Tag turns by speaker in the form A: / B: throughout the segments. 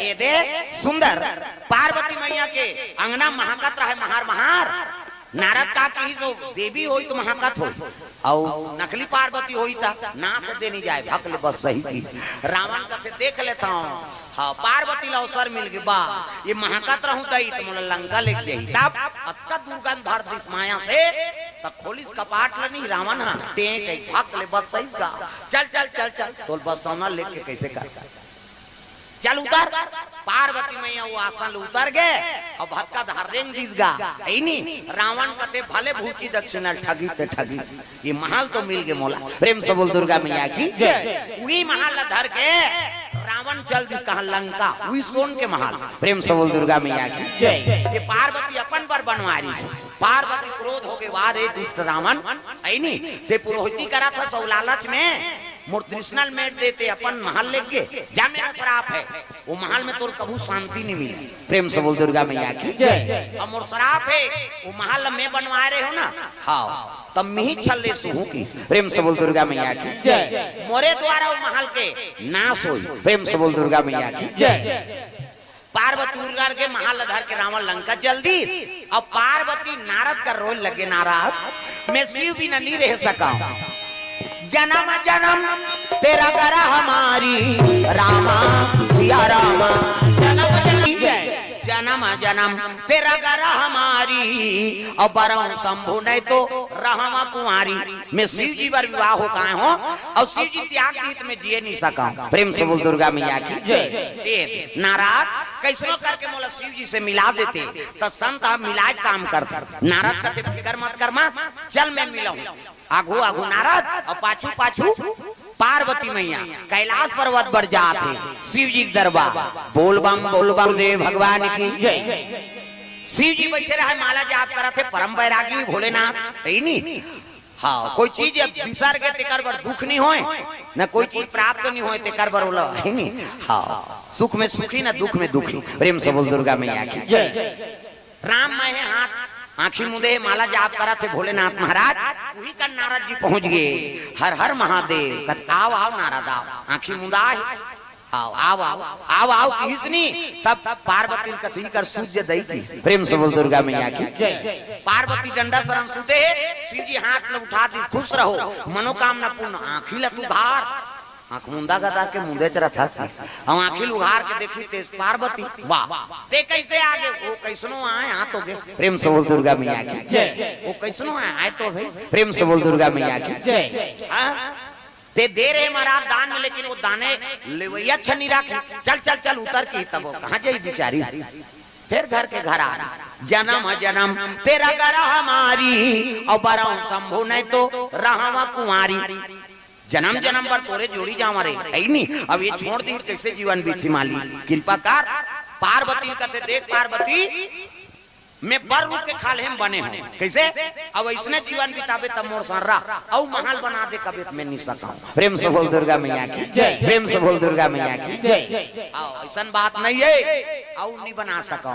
A: ये दे सुंदर पार्वती मैया के अंगना महाकत रहे महार महार नारद का की जो देवी होई तो महाकत हो और नकली पार्वती होई था नाक देनी जाए भकले बस सही की रावण कथे देख लेता हूं हां पार्वती ला अवसर मिल गई बा ये महाकत रहूं दई तो मोला लंका लेके जाई तब अत्ता दुर्गंध भर दिस माया से त खोलिस कपाट लनी रावण हां टेक भकले बस सही का चल चल चल चल तोल बस सोना लेके कैसे कर चल उतर पार्वती मैया वो आसन उतर गए और भक्का धारेंग दिस गा ऐनी रावण कते भले भूची दक्षिणा ठगी ते ठगी ये महल तो मिल गए मोला प्रेम से बोल दुर्गा मैया की जय वही महल धर के रावण चल जिस कहा लंका वही सोन के महल प्रेम से बोल दुर्गा मैया की जय ये पार्वती अपन पर बनवारी पार्वती क्रोध हो गए वारे दुष्ट रावण ऐनी ते पुरोहिती करा था सौ लालच में मूर्तिनल मेट देते अपन महल लेके जा मेरा श्राप है वो महल में तो कभी शांति नहीं मिली प्रेम से बोल दुर्गा मैया की जय अब मोर श्राप है वो महल में बनवा रहे हो ना हाँ तब में ही छल्ले सुहू की प्रेम से बोल दुर्गा मैया की जय मोरे द्वारा वो महल के नाश हुई प्रेम से बोल दुर्गा मैया की जय पार्वती दुर्गा के महल धर के रावण लंका चल दी अब पार्वती नारद का रोल लगे नारद मैं शिव भी नहीं रह सका जन्म जन्म तेरा करा हमारी रामा सिया रामा जन्म जन्म तेरा करा हमारी और बरम शंभु नहीं तो रहमा कुमारी मैं शिव जी पर विवाह हो काहे हो और शिव जी त्याग गीत में जिए नहीं सका प्रेम से बोल दुर्गा मैया की जय नारद कैसनो करके मोला शिव जी से मिला देते तो संत मिलाए काम करते नारद का फिकर मत कर चल मैं मिलाऊं आगू आगू नारद और पाछू पाछू पार्वती मैया कैलाश पर्वत पर जाते शिव जी दरबार बोल बम दे भगवान की शिव जी बैठे रहे माला जाप करा थे परम बैरागी भोलेनाथ नहीं हाँ कोई चीज विसर के तेकर बर दुख नहीं होए न कोई चीज प्राप्त नहीं होए तेकर बर बोला है नहीं हाँ सुख में सुखी न दुख में दुखी प्रेम से बोल दुर्गा मैया की राम मैं हाथ आंखी मुदे माला जाप करा थे भोलेनाथ महाराज वही का नारद जी पहुंच गए हर हर महादेव आओ आओ नारद आओ आंखी मुदा आओ आओ आओ आओ आओ किसनी तब पार्वती कथी कर सूर्य दई की प्रेम से बोल दुर्गा मैया की पार्वती डंडा शरण सुते शिव जी हाथ में उठा दी खुश रहो मनोकामना पूर्ण आंखी लतू धार आंख मुंदा गदा के मुंदे चरा था हम आंखी उघार के देखी ते पार्वती वाह ते कैसे आगे वो कैसनो आए आ तो गे प्रेम से बोल दुर्गा मैया की जय वो कैसनो आए तो भाई प्रेम से बोल दुर्गा मैया की जय हां ते दे रहे महाराज दान में लेकिन वो दाने लेवैया छनी रखे चल चल चल उतर के तब कहां जाई बेचारी फिर घर के घर आ जन्म जन्म तेरा करा हमारी और बरौ शंभु नहीं तो रहमा कुमारी जन्म जन्म पर तोरे जोड़ी जा हमारे है नहीं अब ये छोड़ दी कैसे जीवन बीती माली कृपा कर पार्वती कहते देख पार्वती मैं बर रूप के खाल हम बने हो कैसे अब इसने जीवन बितावे तब मोर सररा औ महल बना दे कभी मैं नहीं सका प्रेम से बोल दुर्गा मैया की जय प्रेम से बोल दुर्गा मैया की जय आओ ऐसा बात नहीं है औ नहीं बना सका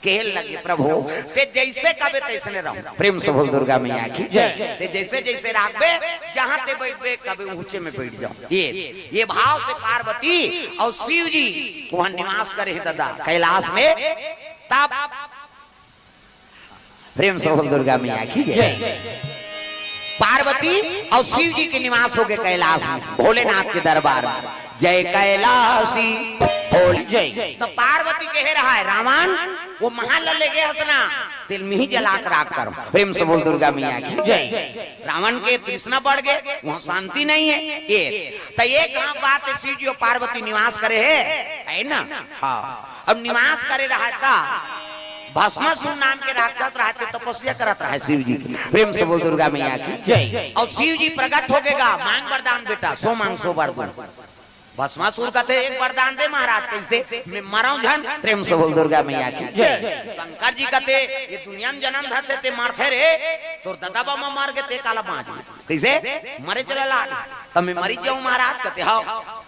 A: केल लगे प्रभु ते जैसे कबे तैसने रहो प्रेम से बोल दुर्गा मैया की जय ते जैसे जैसे राखबे जहां ते बैठबे कबे ऊंचे में बैठ जाओ ये भाव से पार्वती और शिव जी वहां निवास करे हैं दादा कैलाश में तब प्रेम से बोल दुर्गा मैया की जय पार्वती और शिव जी के निवास हो गए कैलाश में भोलेनाथ के दरबार में जय कैलाशी भोले जय तो पार्वती कह रहा है रावण वो महल ले गए हसना दिल में ही जला कर राख करो प्रेम से बोल दुर्गा मैया की जय रावण के तृष्णा बढ़ गए वहां शांति नहीं है ये तो ये कहां बात है शिव जी और पार्वती निवास करे है ना हाँ अब निवास करे रहा था भस्मासुर नाम के राक्षस रहते तपस्या करत रहा शिव जी की प्रेम से बोल दुर्गा मैया की जय और शिव जी प्रकट हो गएगा मांग वरदान बेटा सो मांग सो वरदान भस्मासुर कहते एक वरदान दे महाराज कैसे मैं मराऊं झन प्रेम से बोल दुर्गा मैया की जय शंकर जी कहते ये दुनिया में जन्म धरते ते मरते रे तो दादा बाबा मार के ते काला बाज कैसे मरे चले ला तब मैं मरी जाऊं महाराज कहते हाँ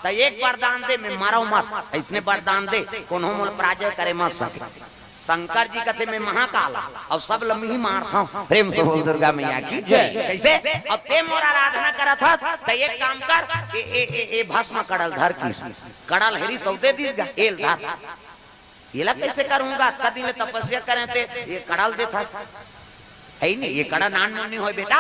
A: तो एक वरदान दे मैं मराऊं मत इसने वरदान दे कोनो मोल पराजय करे मत सके शंकर जी कथे में महाकाल और सब लम्ही ही मार था। प्रेम से बोल दुर्गा मैया की कैसे अब ते मोर आराधना करा था तो एक काम कर ए भस्म कड़ल धर की कड़ल हेरी सौदे दीस गा एल धर ये कैसे करूंगा कदी में तपस्या करें ते ये कड़ल दे था है नहीं ये कड़ा नान नहीं हो बेटा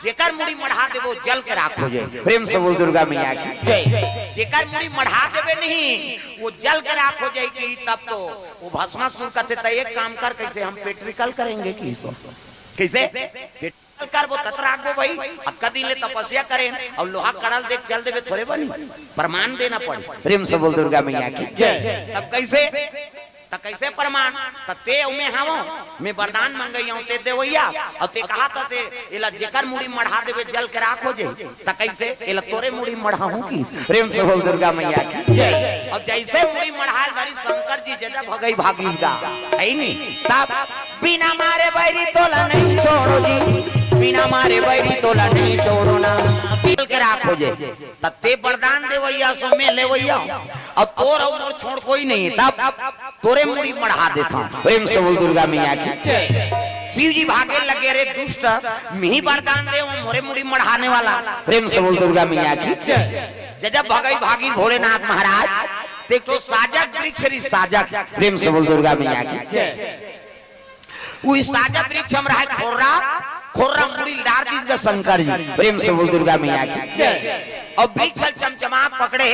A: जेकर मुड़ी मढ़ा देबो जल के राखो जे। प्रेम से बोल दुर्गा मैया की जय। जेकर मुड़ी मढ़ा देबे नहीं वो जल के राखो जे की तब तो वो भस्मासुर कहते त एक काम कर कैसे हम पेट्रिकल करेंगे की कैसे पेट्रिकल करबो तत राखबो भाई अब कदी ले तपस्या करें और लोहा कड़ल देख चल देबे थोड़े बनी प्रमाण देना पड़े। प्रेम से बोल दुर्गा मैया की जय। तब कैसे त कैसे प्रमाण ते में हावो मैं वरदान मंगई हूं ते देवैया और ते कहा त से एला जेकर मुड़ी मढ़ा देबे जल के राखो जे त कैसे एला तोरे मुड़ी मढ़ाहू की। प्रेम से बोल दुर्गा मैया की जय। और जैसे मुड़ी मढ़ाल भरी शंकर जी जजा भगई भागीगा है नी तब बिना मारे बैरी तोला नहीं छोड़ो जी बिना मारे बैरी तोला नहीं छोड़ो ना जल के राखो जे ते वरदान देवैया सो में लेवैया और तोर और छोड़ कोई नहीं तब तोरे मुड़ी मढ़ा देता। प्रेम से बोल दुर्गा मैया की शिव जी भागे लगे रे दुष्ट मी वरदान दे मोरे मुड़ी मढ़ाने वाला। प्रेम से बोल दुर्गा मैया की जब भगई भागी भोलेनाथ महाराज देखो साजक वृक्ष री साजक। प्रेम से बोल दुर्गा मैया की वो साजक वृक्ष हम रहा खोर्रा खोर्रा मुड़ी डार दिस गा शंकर जी। प्रेम से बोल दुर्गा मैया की और वृक्ष चमचमा पकड़े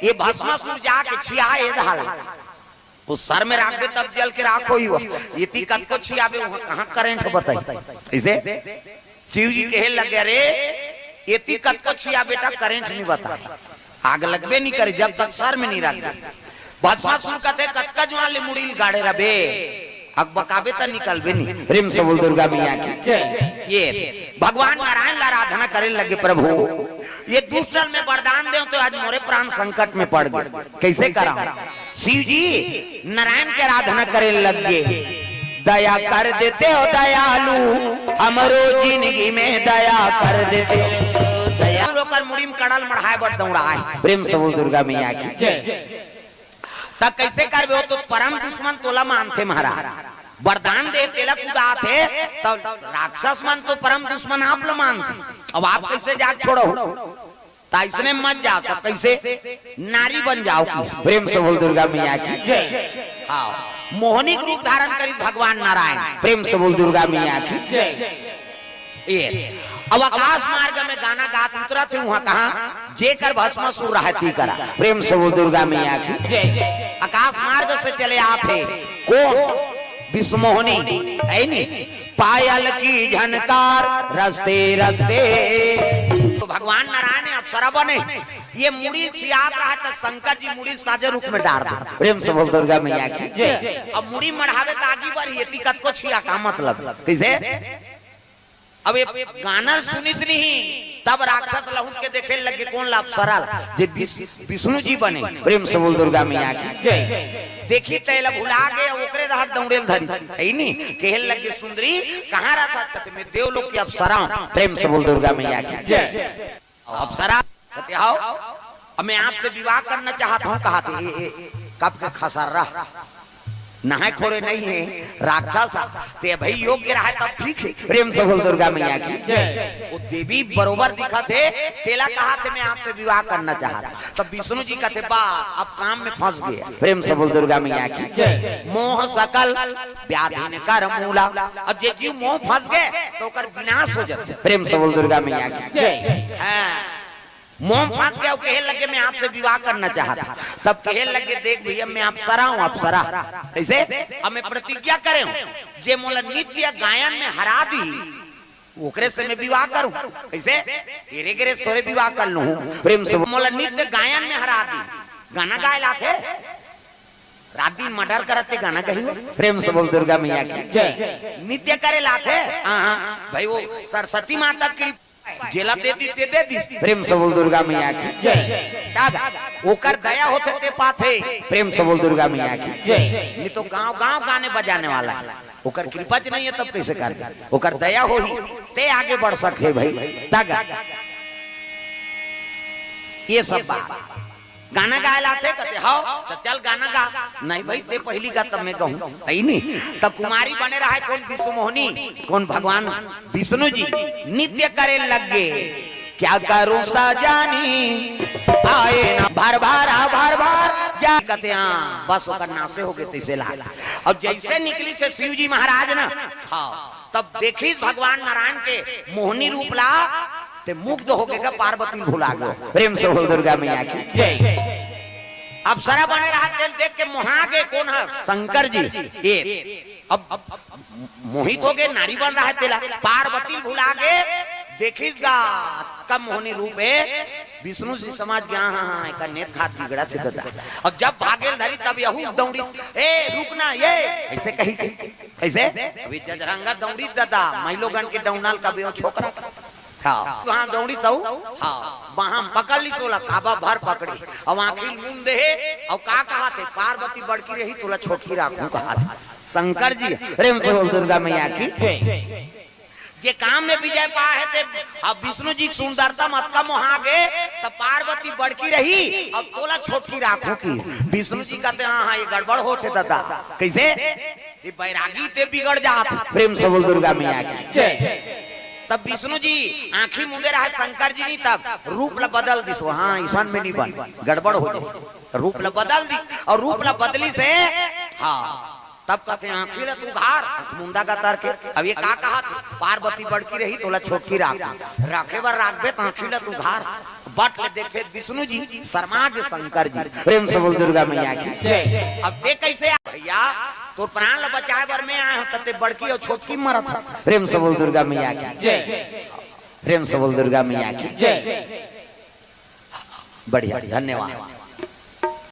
A: ये भस्मासुर जाके छियाए धाला उस सर में राख दे तब जल के राखो ही इतनी कद को छियाबे वहां कहां करंट बताई इसे शिव जी कहे लगे रे इतनी कद को छिया बेटा करंट नहीं बता आग लगबे नहीं करे जब तक सर में नहीं रख दे। भस्मासुर कहते कतका जवान ले मुड़ी गाड़े रबे अग बकाबे त निकलबे नहीं। प्रेम से बोल दुर्गा मैया की ये भगवान नारायण ला आराधना करे लगे प्रभु ये दुष्टन में वरदान दे तो आज मोरे प्राण संकट में पड़ गए कैसे करा। शिव जी नारायण के आराधना करे लगे दया कर देते हो दयालु हमरो जिंदगी में दया कर देते दया लोकर मुड़ी में कड़ल मढ़ाए बड़ दौड़ा है। प्रेम से बोल दुर्गा मैया की तब कैसे करबे हो तो परम दुश्मन तोला मानते महाराज वरदान दे तेला खुदा थे तब राक्षस मन तो परम दुश्मन आप लोग मानते अब आप कैसे जाग छोड़ो इसने मत जाओ तब कैसे नारी बन जाओ। प्रेम से बोल दुर्गा मैया की हाँ मोहनी रूप धारण करी भगवान नारायण। प्रेम से बोल दुर्गा मैया की ये अब आकाश मार्ग में गाना गात उतरा थे वहां कहा जेकर भस्मासुर रहती करा। प्रेम से बोल दुर्गा मैया की आकाश मार्ग से चले आते कौन विष्णुमोहनी है नहीं पायल की झनकार रस्ते रस्ते तो भगवान नारायण अप्सरा बने ये मुड़ी छियात रहा था शंकर जी मुड़ी साजे रूप में डाल दे। प्रेम से बोल दुर्गा मैया की अब मुड़ी मढ़ावे तो आगे बढ़ी ये तिकत को छिया का मतलब कैसे अब ये गाना सुनिस नहीं तब राक्षस लहुट के देखे लगे कौन लाभ सरल जे विष्णु जी बने। प्रेम से बोल दुर्गा मैया की देखी तैला भुला गए ओकरे दहर दौड़ेल धरी है नहीं कहे लगे सुंदरी कहां रहता कहते मैं देवलोक की अप्सरा। प्रेम से बोल दुर्गा मैया की अप्सरा कहते आओ अब मैं आपसे विवाह करना चाहता हूं। कहा थे कब का खसर रहा नहाए खोरे नहीं है राक्षस ते भाई योग्य रहा तब ठीक है। प्रेम से बोल दुर्गा मैया की वो देवी बरोबर दिखा थे तेला कहा थे मैं आपसे विवाह करना चाहता तब विष्णु जी कहते बस अब काम में फंस गया। प्रेम से बोल दुर्गा मैया की मोह सकल व्याधि कर मूला अब जे जीव मोह फंस गए तो कर विनाश हो जाते। प्रेम से बोल दुर्गा मैया की मोह फंस गया कहे लगे मैं आपसे विवाह करना चाहता तब कहे लगे देख भैया मैं अप्सरा हूँ अप्सरा ऐसे अब मैं प्रतिज्ञा करे जे मोला नित्य गायन में हरा दी ओकरे से मैं विवाह करूं ऐसे तेरे गिरे तोरे विवाह कर लूं। प्रेम से मोला नित्य गायन में हरा दी गाना गाए लाते रात दिन मर्डर करते गाना कही। प्रेम से बोल दुर्गा मैया की नित्य करे लाते भाई वो सरस्वती माता की जेला दे दी। प्रेम से बोल दुर्गा मैया की ओकर दया होते ते पाथे। प्रेम से बोल दुर्गा मैया की नहीं तो गांव गांव गाने बजाने वाला है ओकर कृपा नहीं है तब कैसे कर ओकर दया हो ही ते आगे बढ़ सकते भाई तागा ये सब बात गाना गायला थे कहते हो तो चल गाना गा। नहीं भाई ते पहली गा तब मैं कहूँ नहीं। तब कुमारी बने रहा है कौन विष्णु मोहिनी, कौन भगवान विष्णु जी नित्य करे लगे क्या करूं सजानी आए ना भर भार जा कहते हाँ बस होकर नासे हो गए तैसे लाला। और जैसे निकली से शिव जी महाराज ना हाँ तब देखी भगवान नारायण के मोहिनी रूप ला ते मुग्ध हो गए पार्वती भुला गए। प्रेम से बोल दुर्गा मैया की जय। अब सरा बने रहा तेल देख के मोहा के कौन है शंकर जी ये अब मोहित हो गए नारी बन रहा है तेला पार्वती भुला के देखिएगा कम मोहिनी रूप है विष्णु जी समझ गया हाँ का नेत खात बिगड़ा से दादा। और जब भागेल धरी तब यहू दौड़ी ए रुकना ये ऐसे कही ऐसे अभी जजरंगा दौड़ी दादा महिलोगन के डौनाल का बेओ छोकरा हाँ वहाँ दौड़ी तो हाँ वहाँ पकड़ ली सोला काबा भर पकड़ी और आखिर मुंह दे और का कहा थे पार्वती बड़की रही तोला छोटकी राखू कहा था शंकर जी। प्रेम से बोल दुर्गा मैया की जे काम में विजय पा है ते अब विष्णु जी की सुंदरता मत का मोहा गए तब पार्वती बड़की रही और तोला छोटकी राखू की। विष्णु जी कहते हाँ ये गड़बड़ हो थे दादा कैसे ये बैरागी ते बिगड़ जात। प्रेम से बोल दुर्गा मैया की। तब विष्णु जी आंखी मुंदे रहा शंकर जी नहीं तब रूप ला बदल दी सो हाँ ईशान में नहीं बन गड़बड़ हो जाए रूप ला बदल दी और रूप ला बदली से हाँ तब कहते हैं आंखी ला तू घार मुंदा का तार के। अब ये का कहा पार्वती बड़की रही तोला छोटकी राखे बार राखबे तो आंखी ला तू घार बट ले देखे विष्णु जी शर्मा के शंकर जी। प्रेम से बोल दुर्गा मैया की। अब देख कैसे भैया तो प्राण ला बचाए बर में आए हो तते बड़की और छोटकी मरत था। प्रेम से बोल दुर्गा मैया की। प्रेम से बोल दुर्गा मैया की। बढ़िया धन्यवाद।